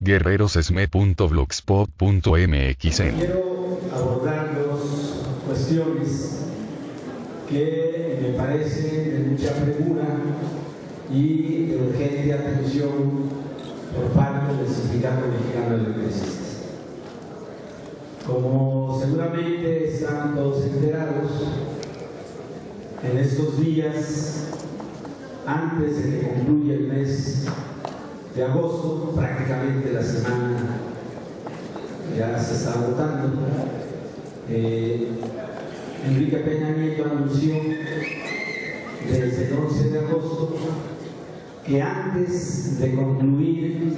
guerrerosesme.blogspot.mx. Quiero abordar dos cuestiones que me parecen de mucha premura y de urgente atención por parte del Sindicato Mexicano de Electricistas. Como seguramente están todos enterados, en estos días, antes de que concluya el mes de agosto, prácticamente la semana ya se está agotando, Enrique Peña Nieto anunció desde el 11 de agosto que antes de concluir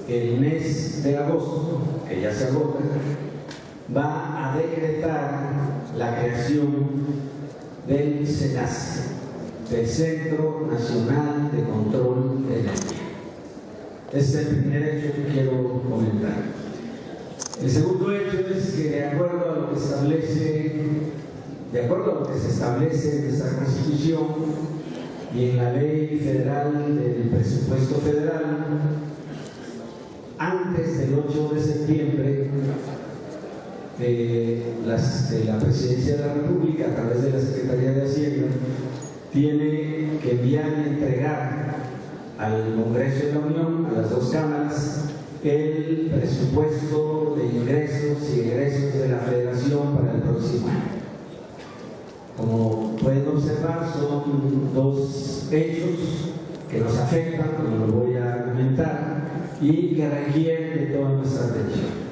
el mes de agosto, que ya se agota, va a decretar la creación del CENACE, del Centro Nacional de Control de Energía. Este es el primer hecho que quiero comentar. El segundo hecho es que de acuerdo a lo que se establece en nuestra Constitución y en la Ley Federal del Presupuesto Federal, antes del 8 de septiembre la Presidencia de la República, a través de la Secretaría de Hacienda, tiene que enviar y entregar al Congreso de la Unión, a las dos cámaras, el presupuesto de ingresos y egresos de la Federación para el próximo año. Como pueden observar, son dos hechos que nos afectan, como lo voy a argumentar, y que requieren de toda nuestra atención.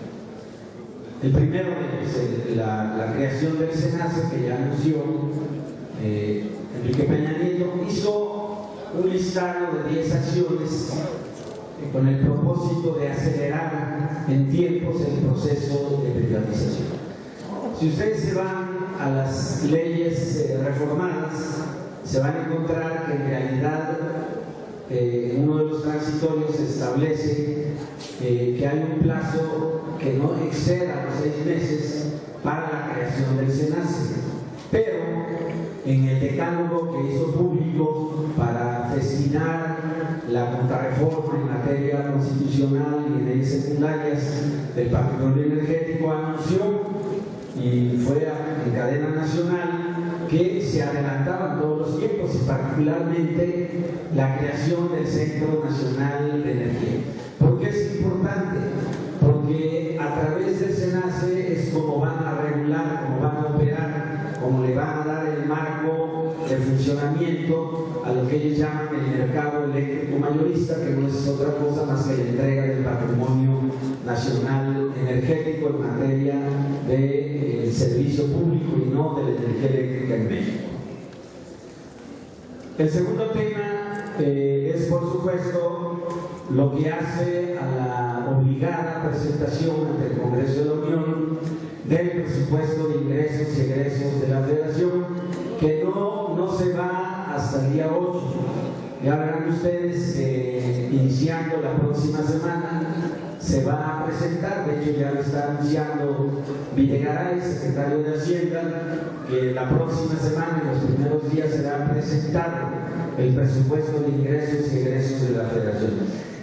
El primero es la creación del CENACE, que ya anunció Enrique Peña Nieto. Hizo un listado de 10 acciones con el propósito de acelerar en tiempos el proceso de privatización. Si ustedes se van a las leyes reformadas, se van a encontrar que en realidad uno de los transitorios establece que hay un plazo que no exceda los 6 meses para la creación del CENACE, pero en el decálogo que hizo público para festinar la contrarreforma en materia constitucional y en leyes secundarias del patrimonio energético, anunció, y fue en cadena nacional, que se adelantaban todos los tiempos y particularmente la creación del Centro Nacional de Energía. ¿Por qué es importante? Porque a través del CENACE es como van a regular, como van a operar, como le van a dar el marco de funcionamiento a lo que ellos llaman el mercado eléctrico mayorista, que no es otra cosa más que la entrega del patrimonio nacional energético en materia de servicio público y no de la energía eléctrica en México. El segundo tema es, por supuesto, lo que hace a la obligada presentación ante el Congreso de la Unión del presupuesto de ingresos y egresos de la Federación, que no se va hasta el día 8. Ya verán ustedes que iniciando la próxima semana se va a presentar, de hecho ya lo está anunciando Videgaray, secretario de Hacienda, que la próxima semana, en los primeros días, será presentado el presupuesto de ingresos y egresos de la Federación.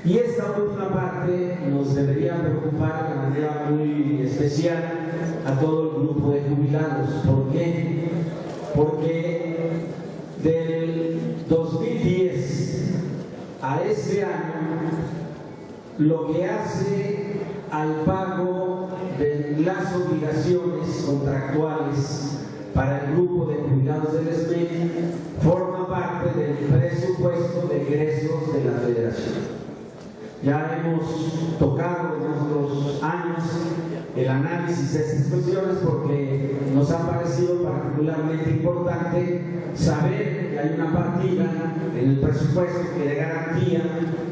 Y esta última parte nos debería preocupar de manera muy especial a todo el grupo de jubilados. ¿Por qué? Porque del 2010 a este año, lo que hace al pago de las obligaciones contractuales para el grupo de jubilados del SME forma parte del presupuesto de egresos de la Federación. Ya hemos tocado en otros años el análisis de estas cuestiones porque nos ha parecido particularmente importante saber que hay una partida en el presupuesto que dé garantía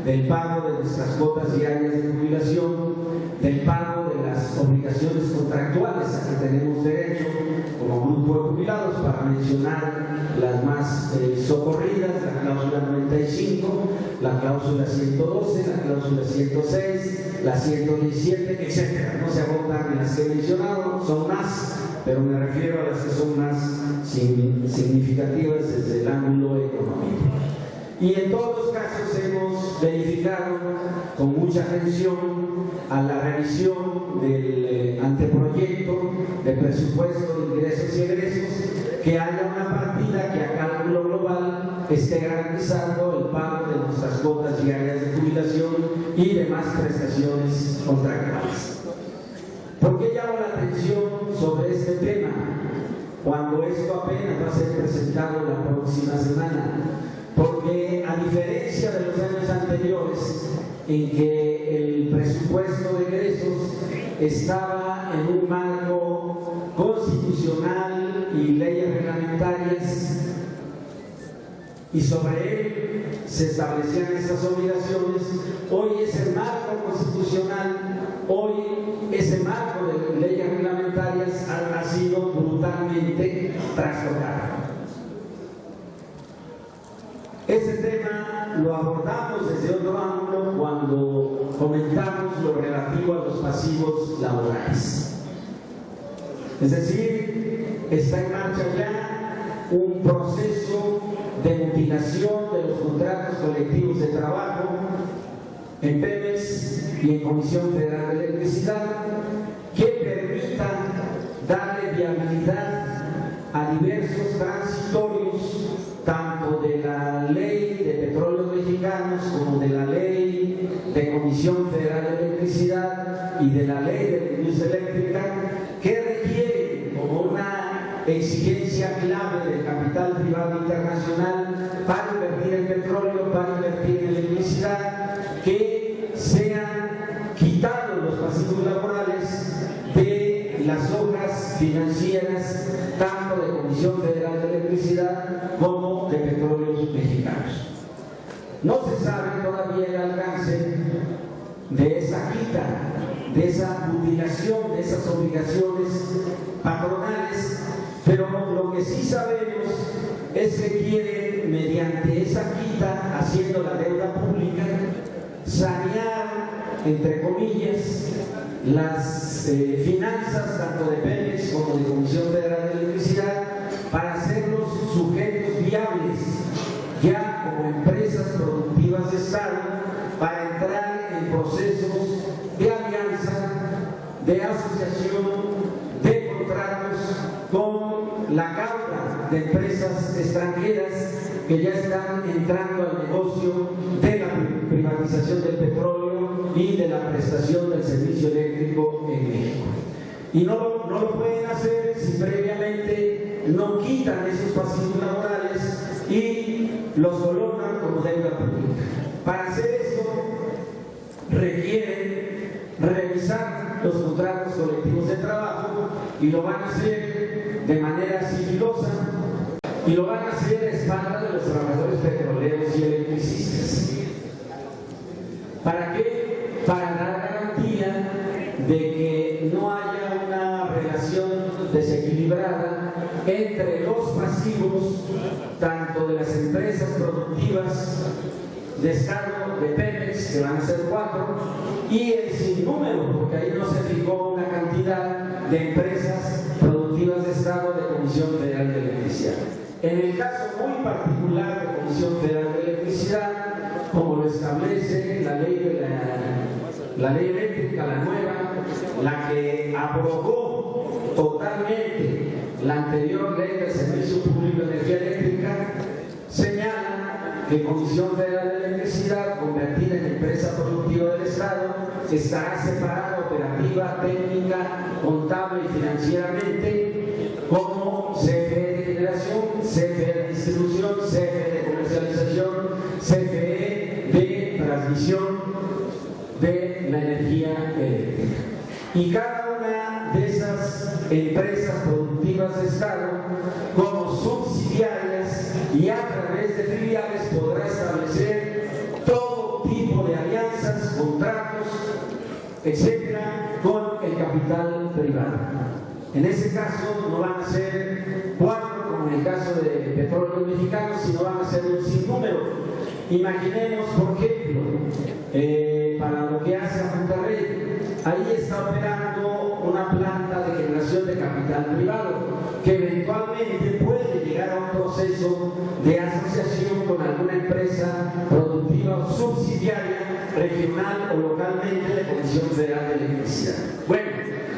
del pago de nuestras cuotas diarias de jubilación, del pago de las obligaciones contractuales a que tenemos derecho como grupo de jubilados, para mencionar las más socorridas: la cláusula 95, la cláusula 112, la cláusula 106, la 117, etc. No se agotan en las que he mencionado, son más, pero me refiero a las que son más significativas desde el ángulo económico. Y en todos los casos hemos verificado con mucha atención a la revisión del anteproyecto de presupuesto de ingresos y egresos que haya una partida que a cálculo global esté garantizando el pago de nuestras cuotas diarias de jubilación y demás prestaciones contractuales. ¿Por qué llamo la atención sobre este tema cuando esto apenas va a ser presentado la próxima semana? Porque a diferencia de los años anteriores en que el presupuesto de egresos estaba en un marco constitucional y leyes reglamentarias y sobre él se establecían esas obligaciones, hoy ese marco constitucional, hoy ese marco de leyes reglamentarias ha sido brutalmente trastocado. Ese tema lo abordamos desde otro ángulo cuando comentamos lo relativo a los pasivos laborales. Es decir, está en marcha ya un proceso de mutilación de los contratos colectivos de trabajo en Pemex y en Comisión Federal de Electricidad que permitan darle viabilidad a diversos transitorios tanto de la Ley de Petróleos Mexicanos como de la Ley de Comisión Federal de Electricidad y de la Ley de la Industria Eléctrica que requieren como una exigencia clave del capital privado internacional para invertir en petróleo, para invertir en electricidad, que sean quitados los pasivos laborales de las obras financieras tanto de Comisión Federal de Electricidad como de Petróleos Mexicanos. No se sabe todavía el alcance de esa quita, de esa mutilación, de esas obligaciones patronales, pero lo que sí sabemos es que quieren, mediante esa quita, haciendo la deuda pública, sanear, entre comillas, las finanzas tanto de Pemex como de Comisión Federal de Electricidad para hacerlos sujetos viables ya como empresas productivas de Estado para entrar en procesos de alianza, de asociación, de contratos con la cauda de empresas extranjeras que ya están entrando al negocio de la privatización del petróleo y de la prestación del servicio eléctrico en México. Y no lo pueden hacer si previamente no quitan esos pasivos laborales y los colocan como deuda pública. Para hacer eso requieren revisar los contratos colectivos de trabajo y lo van a hacer de manera sigilosa y lo van a hacer a espaldas de los trabajadores petroleros y electricistas. ¿Para qué? Para dar garantía de que no haya una relación desequilibrada entre los pasivos tanto de las empresas productivas de Estado, de Pemex, que van a ser 4, y el sinnúmero, porque ahí no se fijó una cantidad de empresas productivas de Estado de Comisión Federal de Electricidad. En el caso muy particular de Comisión Federal de Electricidad, como lo establece la ley eléctrica, la nueva, la que abrogó totalmente la anterior ley del Servicio Público de Energía Eléctrica, señala que Comisión Federal de Electricidad, convertida en empresa productiva del Estado, estará separada operativa, técnica, contable y financieramente como CFE de generación, CFE de distribución, CFE de comercialización, CFE de transmisión de la energía eléctrica. Y cada una de esas empresas productivas de Estado, como subsidiarias y a través de filiales, podrá establecer todo tipo de alianzas, contratos, etcétera, con el capital privado. En ese caso no van a ser 4 como en el caso de Petróleos Mexicanos, sino van a ser un sinnúmero. Imaginemos, por ejemplo, para lo que hace a Monterrey, ahí está operando una planta de generación de capital privado que eventualmente puede llegar a un proceso de asociación con alguna empresa productiva o subsidiaria regional o localmente de Comisión Federal de Electricidad. Bueno,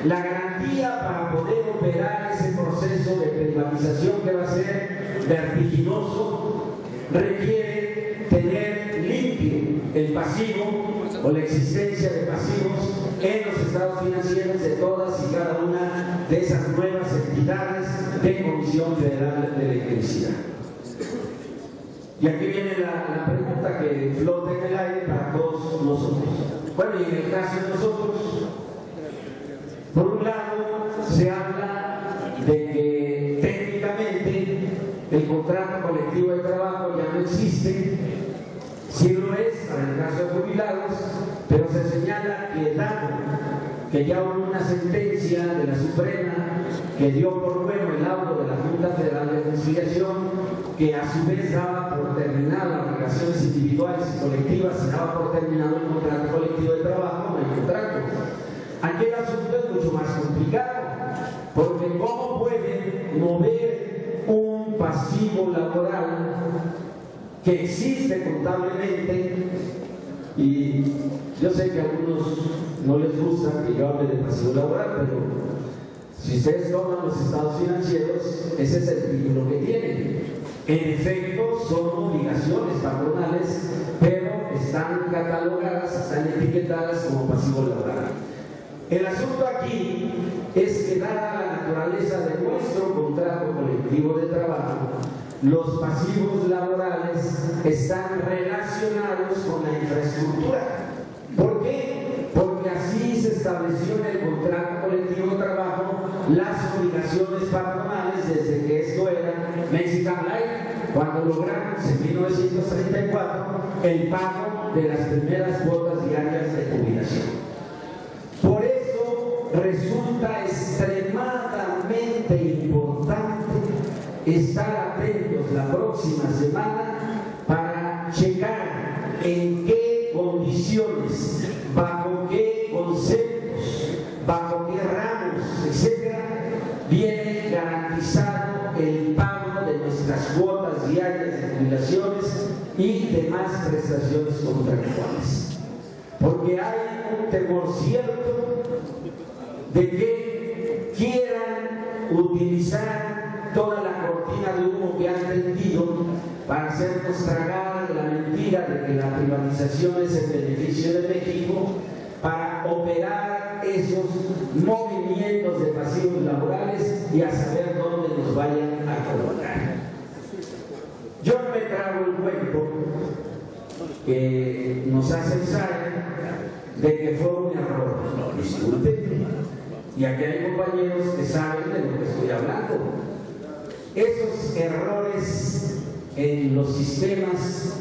la garantía para poder operar ese proceso de privatización que va a ser vertiginoso requiere tener limpio el pasivo o la existencia de pasivos en los estados financieros de todas y cada una de esas nuevas entidades de Comisión Federal de Electricidad. Y aquí viene la pregunta que flota en el aire para todos nosotros. Bueno, y en el caso de nosotros, por un lado, se habla de que técnicamente el contrato colectivo de trabajo ya no existe. Sí lo es para el caso de jubilados, pero se señala que dado que ya hubo una sentencia de la Suprema que dio por bueno el laudo de la Junta Federal de Conciliación, que a su vez daba por terminada las relaciones individuales y colectivas y daba por terminado el contrato colectivo de trabajo, no hay contrato. Aquí el asunto es mucho más complicado, porque ¿cómo puede mover un pasivo laboral que existe contablemente? Y yo sé que a algunos no les gusta que yo hable de pasivo laboral, pero si ustedes toman los estados financieros, ese es el título que tienen. En efecto, son obligaciones patronales, pero están catalogadas, están etiquetadas como pasivo laboral. El asunto aquí es que, dada la naturaleza de nuestro contrato colectivo de trabajo, los pasivos laborales están relacionados con la infraestructura. ¿Por qué? Porque así se estableció en el contrato colectivo de trabajo las obligaciones patronales desde que esto era Mexican Life, cuando logramos en 1934 el pago de las primeras cuotas diarias de jubilación. Por eso resulta extremadamente importante estar atentos la próxima semana para checar en qué condiciones, bajo qué conceptos, bajo qué ramos, etcétera, viene garantizado el pago de nuestras cuotas diarias de jubilaciones y demás prestaciones contractuales. Porque hay un temor cierto de que quieran utilizar toda la cortina de humo que han tendido para hacernos tragar la mentira de que la privatización es el beneficio de México, para operar esos movimientos de pasivos laborales y a saber dónde nos vayan a colocar. Yo no me trago el cuento que nos hacen saber de que fue un error. No, disculpen. Y aquí hay compañeros que saben de lo que estoy hablando. Esos errores en los sistemas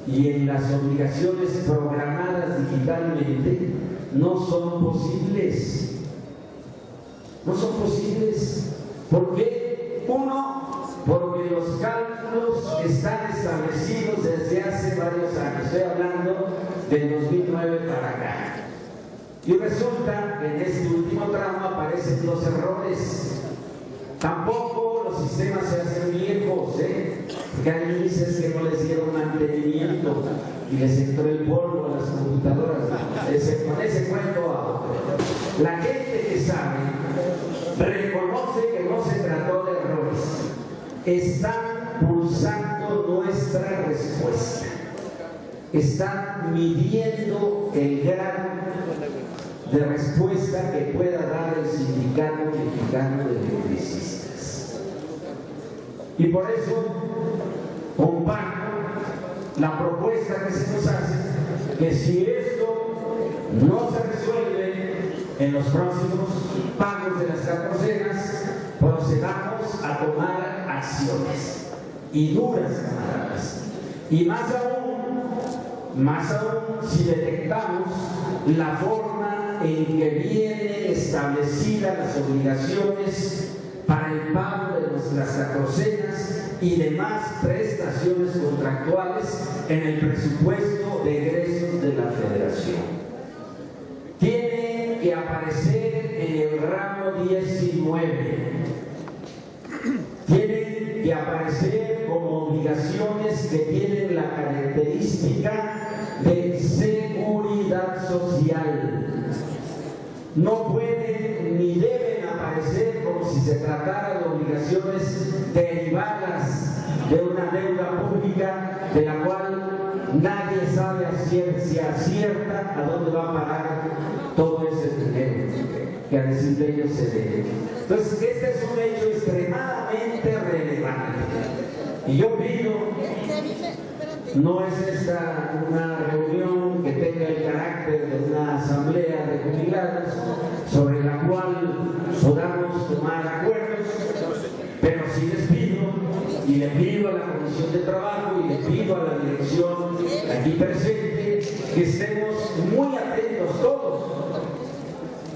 y en las obligaciones programadas digitalmente no son posibles. No son posibles. ¿Por qué? Uno, porque los cálculos están establecidos desde hace varios años. Estoy hablando del 2009 para acá. Y resulta que en este último tramo aparecen los errores. Tampoco los sistemas se hacen viejos, porque hay índices que no les dieron mantenimiento y les entró el polvo a las computadoras. Con ese cuento, la gente que sabe reconoce que no se trató de errores. Están pulsando nuestra respuesta. Están midiendo el grado de respuesta que pueda dar el Sindicato Mexicano de Electricistas. Y por eso comparto la propuesta que se nos hace, que si esto no se resuelve en los próximos pagos de las catorcenas, procedamos a tomar acciones, y duras, camaradas. Y más aún si detectamos la forma en que vienen establecidas las obligaciones para el pago de nuestras catorcenas y demás prestaciones contractuales en el presupuesto de egresos de la Federación. Tiene que aparecer en el ramo 19. Tienen que aparecer como obligaciones que tienen la característica de seguridad social. No pueden ni deben aparecer como si se tratara de obligaciones derivadas de una deuda pública de la cual nadie sabe a ciencia cierta a dónde va a parar todo ese dinero que a decir de ellos se debe. Entonces, este es un hecho extremadamente relevante. Y yo pido, no es esta una reunión que tenga el carácter de una asamblea de jubilados sobre la cual podamos tomar acuerdos, pero sí les pido, y le pido a la Comisión de Trabajo y le pido a la dirección aquí presente que estemos muy atentos todos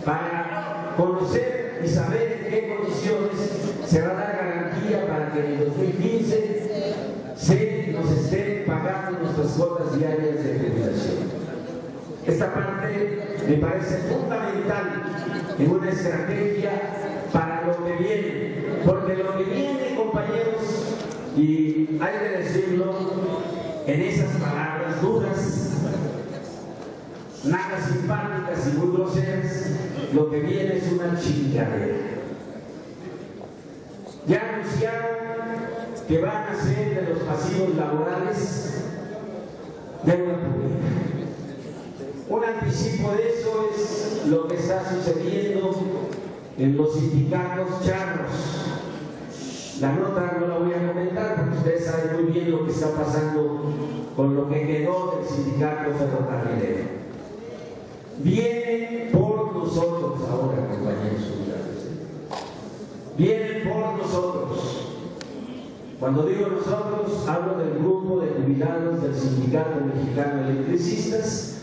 para conocer y saber en qué condiciones se va a dar garantía para que en el 2015 se nos estén pagando nuestras cuotas diarias de jubilación. Esta parte me parece fundamental en una estrategia para lo que viene, porque lo que viene, compañeros, y hay que decirlo en esas palabras duras, nada simpáticas y muy groseras, lo que viene es una chingadera. Ya anunciaron que van a ser de los pasivos laborales deuda pública. Un anticipo de eso es lo que está sucediendo en los sindicatos charros. La nota no la voy a comentar porque ustedes saben muy bien lo que está pasando con lo que quedó del sindicato ferrocarrilero. Vienen por nosotros ahora, compañeros. Vienen por nosotros. Cuando digo nosotros, hablo del grupo de jubilados del Sindicato Mexicano de Electricistas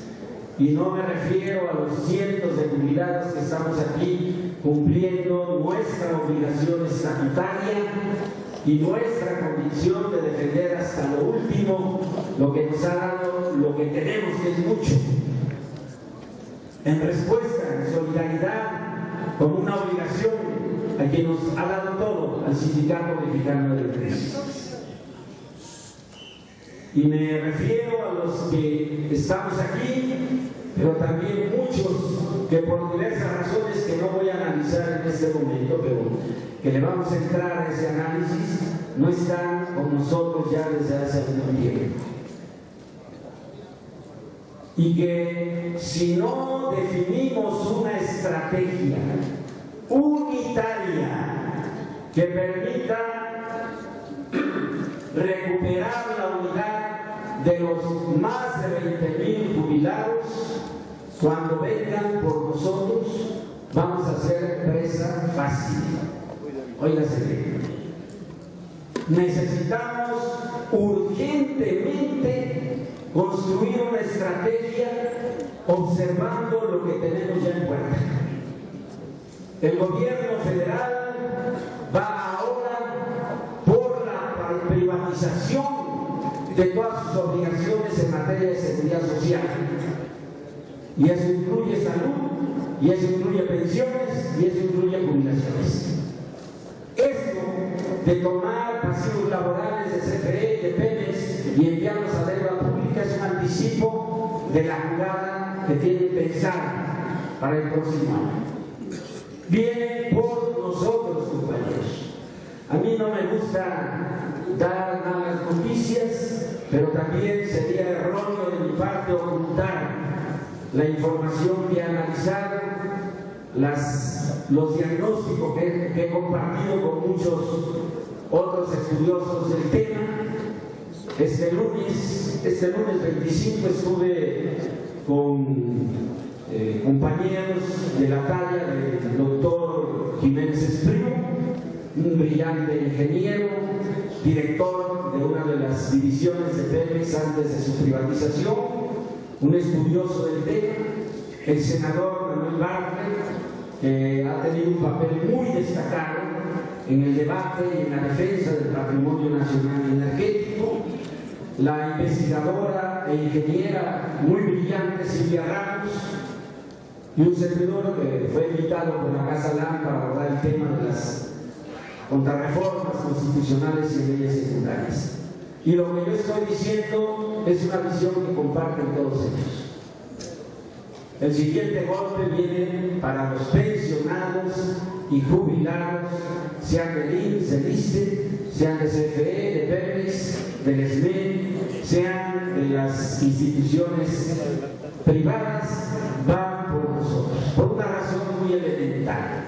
y no me refiero a los cientos de jubilados que estamos aquí cumpliendo nuestra obligación estatutaria y nuestra convicción de defender hasta lo último lo que nos ha dado, lo que tenemos, que es mucho. En respuesta, en solidaridad, como una obligación a quien nos ha dado todo, al Sindicato Mexicano de Electricistas. Y me refiero a los que estamos aquí, pero también muchos que por diversas razones que no voy a analizar en este momento, pero que le vamos a entrar a ese análisis, no están con nosotros ya desde hace algún tiempo. Y que si no definimos una estrategia unitaria que permita recuperar la unidad de los más de 20,000 jubilados, cuando vengan por nosotros vamos a ser presa fácil. Óigase bien. Necesitamos urgentemente construir una estrategia observando lo que tenemos ya en puerta. El gobierno federal va ahora por la privatización de todas sus obligaciones en materia de seguridad social. Y eso incluye salud, y eso incluye pensiones, y eso incluye jubilaciones. Esto de tomar pasivos laborales de CFE, de Pemex y enviarlos a deuda pública es un anticipo de la jugada que tienen pensada para el próximo año. Vienen por nosotros, compañeros. A mí no me gusta dar malas noticias, pero también sería erróneo de mi parte ocultar la información que he analizado, los diagnósticos que he compartido con muchos otros estudiosos del tema. Este lunes 25 estuve con compañeros de la talla del doctor Jiménez Espriu, un brillante ingeniero, director de una de las divisiones de Pemex antes de su privatización, un estudioso del tema, el senador Manuel Bartlett, que ha tenido un papel muy destacado en el debate y en la defensa del patrimonio nacional energético, la investigadora e ingeniera muy brillante Silvia Ramos, y un servidor que fue invitado por la Casa LAM para abordar el tema de las contrarreformas constitucionales y leyes secundarias. Y lo que yo estoy diciendo es una visión que comparten todos ellos. El siguiente golpe viene para los pensionados y jubilados, sean del IMSS, del ISSSTE, sean de CFE, de Pemex, del SME, sean de las instituciones privadas, van por nosotros, por una razón muy elemental.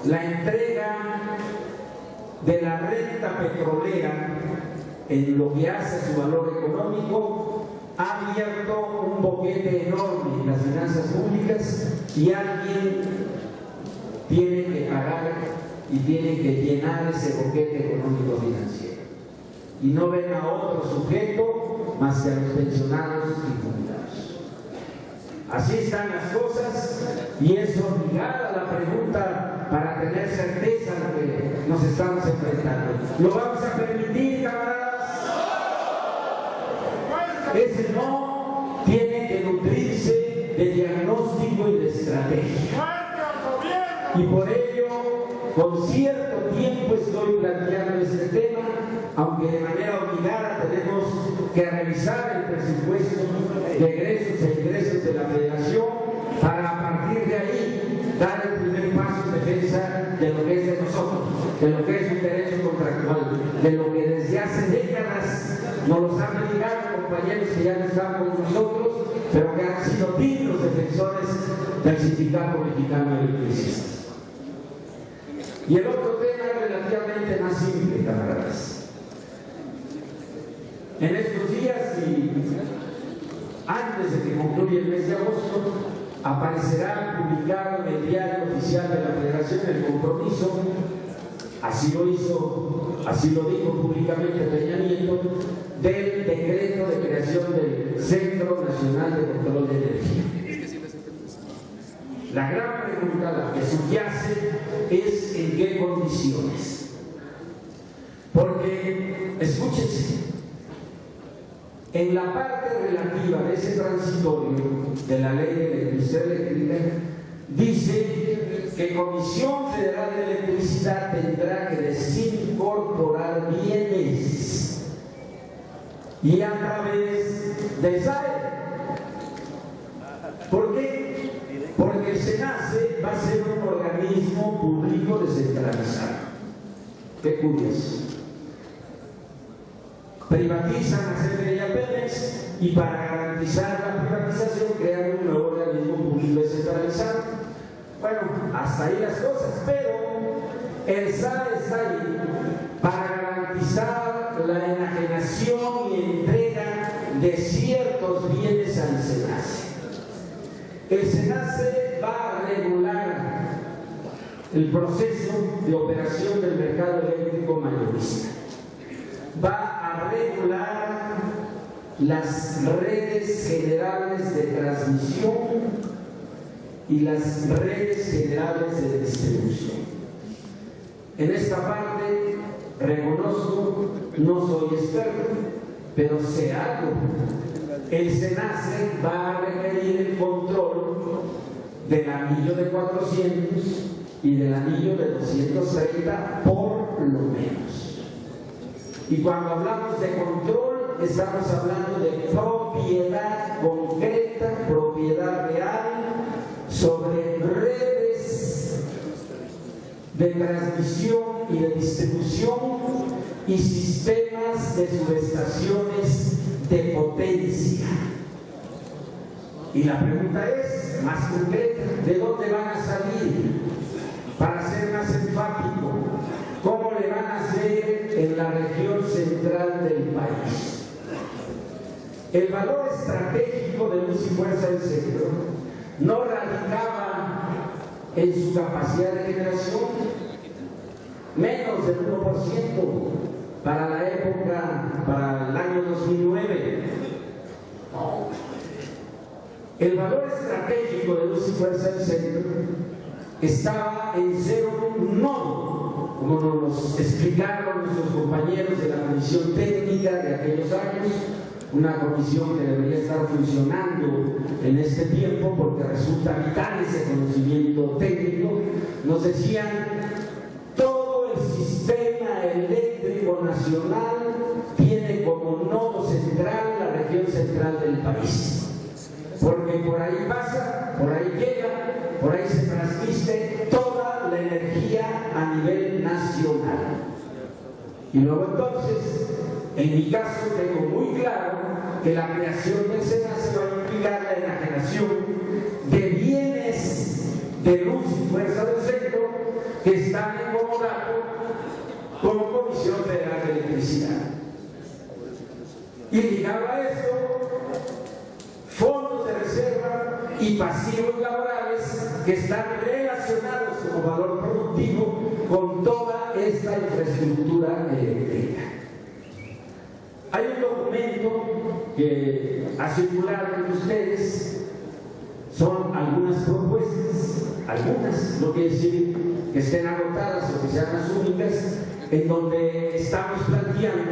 La entrega de la renta petrolera en lo que hace a su valor económico ha abierto un boquete enorme en las finanzas públicas y alguien tiene que pagar y tiene que llenar ese boquete económico financiero. Y no ven a otro sujeto más que a los pensionados y jubilados. Así están las cosas y es obligada la pregunta para tener certeza de lo que nos estamos enfrentando. ¿Lo vamos a permitir, camaradas? Ese no tiene que nutrirse de diagnóstico y de estrategia. Y por ello, con cierto tiempo estoy planteando este tema, aunque de manera obligada tenemos que revisar el presupuesto de egresos e ingresos de la Federación para a partir de ahí dar el primer paso en defensa de lo que es de nosotros, de lo que es un derecho contractual, de lo que desde hace décadas nos los han dedicado compañeros que ya no están con nosotros, pero que han sido dignos defensores del Sindicato Mexicano de Electricistas. Y el otro tema es relativamente más simple, camaradas. En estos días y antes de que concluya el mes de agosto, aparecerá publicado en el Diario Oficial de la Federación el compromiso, así lo dijo públicamente Peña Nieto, del decreto de creación del Centro Nacional de Control de Energía. La gran pregunta, la que subyace, es en qué condiciones. Porque, escúchense, en la parte relativa de ese transitorio de la Ley de Electricidad Eléctrica, dice que Comisión Federal de Electricidad tendrá que desincorporar bienes y a través de SAE. ¿Por qué? Porque el SENACE va a ser un organismo público descentralizado. Qué curioso. Privatizan a CFE y a Pemex y para garantizar la privatización crean un nuevo organismo público descentralizado. Bueno, hasta ahí las cosas, pero el SAE está ahí para garantizar la enajenación y entrega de ciertos bienes al SENACE. El SENACE va a regular el proceso de operación del mercado eléctrico mayorista. Va a regular las redes generales de transmisión y las redes generales de distribución. En esta parte, reconozco, no soy experto, pero sé algo. El SENACE va a requerir el control del anillo de 400 y del anillo de 230 por lo menos. Y cuando hablamos de control, estamos hablando de propiedad concreta, propiedad real sobre redes de transmisión y de distribución y sistemas de subestaciones de potencia. Y la pregunta es más concreta: ¿de dónde van a salir? Para ser más enfático, ¿cómo le van a hacer en la región central del país? El valor estratégico de Luz y Fuerza del Centro no radicaba en su capacidad de generación, menos del 1% para la época, para el año 2009. No. El valor estratégico de Luz y Fuerza del Centro estaba en ser un nodo, como nos explicaron nuestros compañeros de la comisión técnica de aquellos años, una comisión que debería estar funcionando en este tiempo porque resulta vital ese nos decían: todo el sistema eléctrico nacional tiene como nodo central la región central del país, porque por ahí pasa, por ahí llega, por ahí se transmite toda la energía a nivel nacional. Y luego entonces, en mi caso, tengo muy claro que la creación del SENACE va a implicar la enajenación de bienes de luz y fuerza del sector que están en comodato con Comisión Federal de Electricidad. Y ligado a esto, fondos de reserva y pasivos laborales que están relacionados como valor productivo con toda esta infraestructura eléctrica. Hay un documento que ha circulado entre ustedes, son algunas propuestas, algunas, no quiere decir que estén agotadas o que sean las únicas, en donde estamos planteando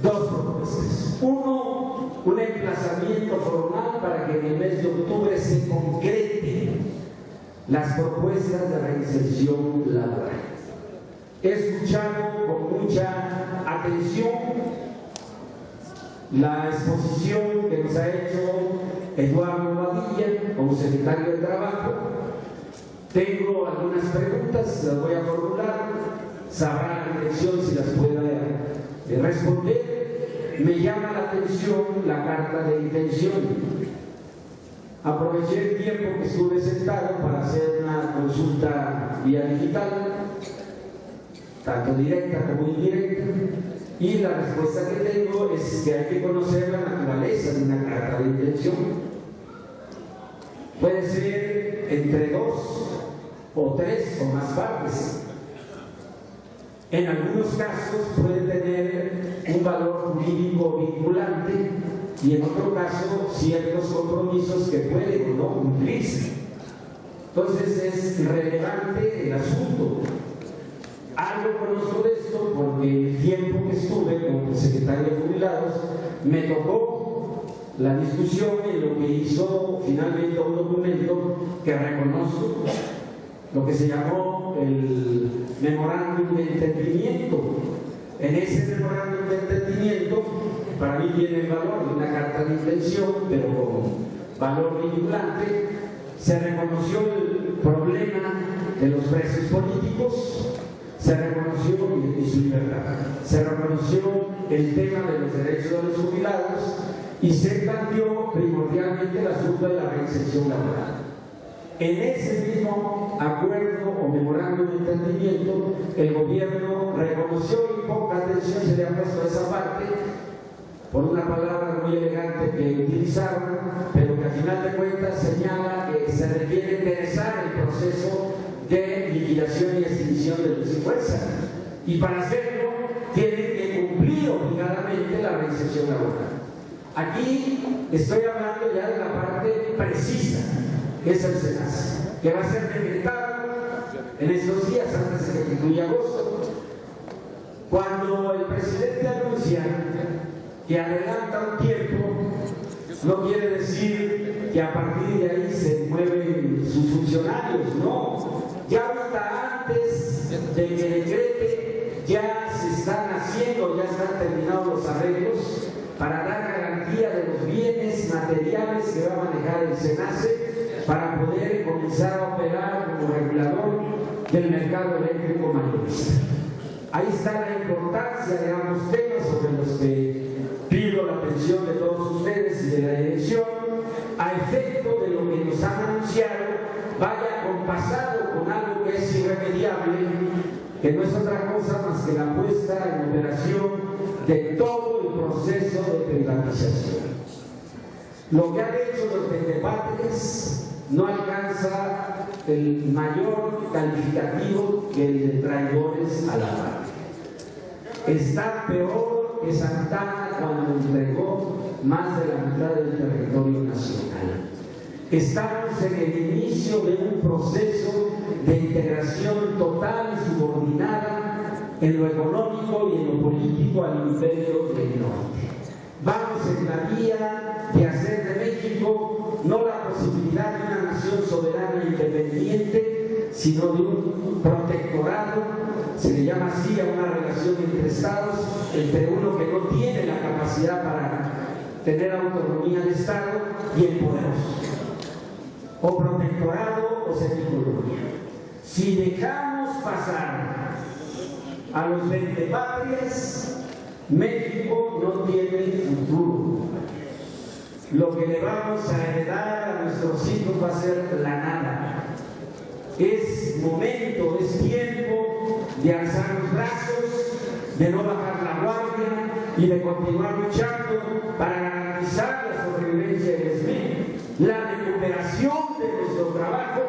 dos propuestas. Uno, un emplazamiento formal para que en el mes de octubre se concreten las propuestas de reinserción laboral. He escuchado con mucha atención la exposición que nos ha hecho Eduardo Badilla como secretario de Trabajo. Tengo algunas preguntas, las voy a formular, sabrá la dirección si las pueda responder. Me llama la atención la carta de intención. Aproveché el tiempo que estuve sentado para hacer una consulta vía digital, tanto directa como indirecta, y la respuesta que tengo es que hay que conocer la naturaleza de una carta de intención. Puede ser entre 2 o 3 o más partes. En algunos casos puede tener un valor jurídico vinculante y en otro caso ciertos compromisos que pueden o no cumplirse. Entonces es relevante el asunto. Algo conozco de esto porque el tiempo que estuve como secretario de Jubilados me tocó la discusión en lo que hizo finalmente un documento que reconozco, lo que se llamó el memorándum de entendimiento. En ese memorándum de entendimiento, para mí tiene el valor de una carta de intención, pero con valor vinculante, se reconoció el problema de los presos políticos, se reconoció y su libertad, se reconoció el tema de los derechos de los jubilados y se planteó primordialmente el asunto de la reinserción laboral. En ese mismo acuerdo o memorándum de entendimiento, el gobierno reconoció y poca atención se le ha puesto a esa parte, por una palabra muy elegante que utilizaron, pero que a final de cuentas señala que se requiere enderezar el proceso de liquidación y extinción de luz y fuerza. Y para hacerlo, tienen que cumplir obligadamente la reinserción laboral. Aquí estoy hablando ya de la parte precisa, que es el SENACE, que va a ser decretado en estos días antes de que concluya agosto. Cuando el presidente anuncia que adelanta un tiempo, no quiere decir que a partir de ahí se mueven sus funcionarios, no. Ya ahorita antes de que decrete, ya se están haciendo, ya están terminados los arreglos para dar garantía de los bienes materiales que va a manejar el SENACE para poder comenzar a operar como regulador del mercado eléctrico mayorista. Ahí está la importancia de ambos temas sobre los que pido la atención de todos ustedes y de la dirección, a efecto de lo que nos han anunciado vaya compasado con algo que es irremediable, que no es otra cosa más que la puesta en operación de todo el proceso de privatización. Lo que han hecho los debates no alcanza el mayor calificativo que el de traidores a la patria. Está peor que Santana cuando entregó más de la mitad del territorio nacional. Estamos en el inicio de un proceso de integración total y subordinada en lo económico y en lo político al imperio del norte. Vamos en la vía de hacer de México no la posibilidad de una nación soberana e independiente, sino de un protectorado. Se le llama así a una relación entre estados, entre uno que no tiene la capacidad para tener autonomía de estado y el poderoso, o protectorado o semicolonía. Si dejamos pasar a los vendepatrias, México no tiene futuro. Lo que le vamos a heredar a nuestros hijos va a ser la nada. Es momento, es tiempo de alzar los brazos, de no bajar la guardia y de continuar luchando para garantizar la sobrevivencia del SME, la recuperación de nuestro trabajo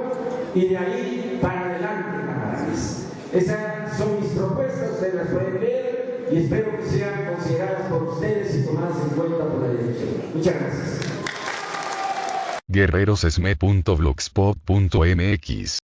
y de ahí para adelante, camaradas. Esas son mis propuestas, ustedes las pueden ver y espero que sean consideradas por ustedes y tomadas en cuenta por la dirección. Muchas gracias. guerrerosesme.blogspot.mx